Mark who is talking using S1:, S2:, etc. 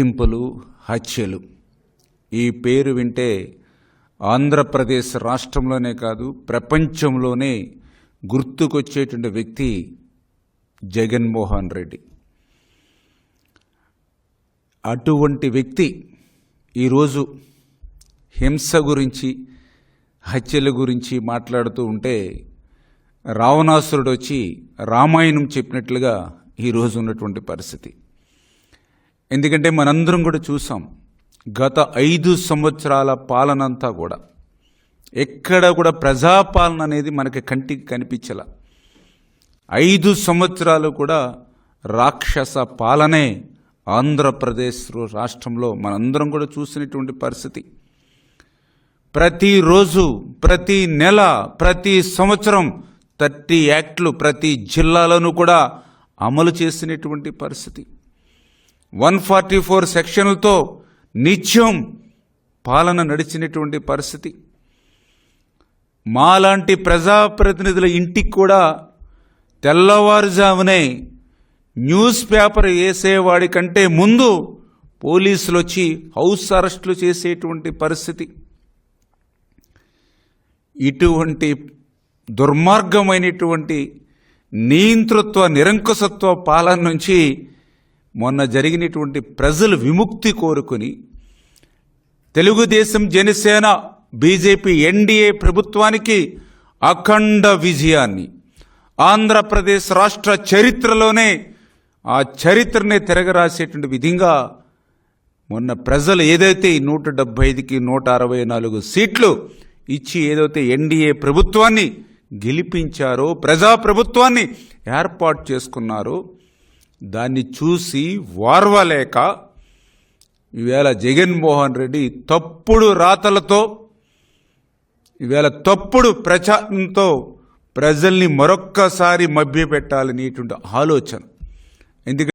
S1: హింపులు, హత్యలు ఈ పేరు వింటే ఆంధ్రప్రదేశ్ రాష్ట్రంలోనే కాదు ప్రపంచంలోనే గుర్తుకొచ్చేటువంటి వ్యక్తి జగన్మోహన్ రెడ్డి. అటువంటి వ్యక్తి ఈరోజు హింస గురించి, హత్యల గురించి మాట్లాడుతూ ఉంటే రావణాసురుడు వచ్చి రామాయణం చెప్పినట్లుగా ఈరోజు ఉన్నటువంటి పరిస్థితి. ఎందుకంటే మనందరం కూడా చూసాం, గత 5 సంవత్సరాల పాలనంతా కూడా ఎక్కడ కూడా ప్రజాపాలన అనేది మనకి కంటికి కనిపించల. 5 సంవత్సరాలు కూడా రాక్షస పాలనే ఆంధ్రప్రదేశ్ రాష్ట్రంలో మనందరం కూడా చూసినటువంటి పరిస్థితి. ప్రతిరోజు, ప్రతి నెల, ప్రతి సంవత్సరం 30 యాక్ట్లు ప్రతి జిల్లాలోనూ కూడా అమలు చేసినటువంటి పరిస్థితి. 144 సెక్షన్లతో నిత్యం పాలన నడిచినటువంటి పరిస్థితి. మాలాంటి ప్రజాప్రతినిధుల ఇంటికి కూడా తెల్లవారుజామునే న్యూస్ పేపర్ వేసేవాడి కంటే ముందు పోలీసులు వచ్చి హౌస్ అరెస్టులు చేసేటువంటి పరిస్థితి. ఇటువంటి దుర్మార్గమైనటువంటి నియంతృత్వ, నిరంకుశత్వ పాలన నుంచి మొన్న జరిగినటువంటి ప్రజలు విముక్తి కోరుకుని తెలుగుదేశం, జనసేన, బీజేపీ ఎన్డీఏ ప్రభుత్వానికి అఖండ విజయాన్ని, ఆంధ్రప్రదేశ్ రాష్ట్ర చరిత్రలోనే ఆ చరిత్రనే తిరగరాసేటువంటి విధంగా మొన్న ప్రజలు ఏదైతే 175కి 164 సీట్లు ఇచ్చి ఏదైతే ఎన్డీఏ ప్రభుత్వాన్ని గెలిపించారో, ప్రజాప్రభుత్వాన్ని ఏర్పాటు చేసుకున్నారో, దాన్ని చూసి వార్వలేక ఈవేళ జగన్మోహన్ రెడ్డి తప్పుడు రాతలతో, ఈవేళ తప్పుడు ప్రచారంతో ప్రజల్ని మరొక్కసారి మభ్యపెట్టాలనేటువంటి ఆలోచన. ఎందుకంటే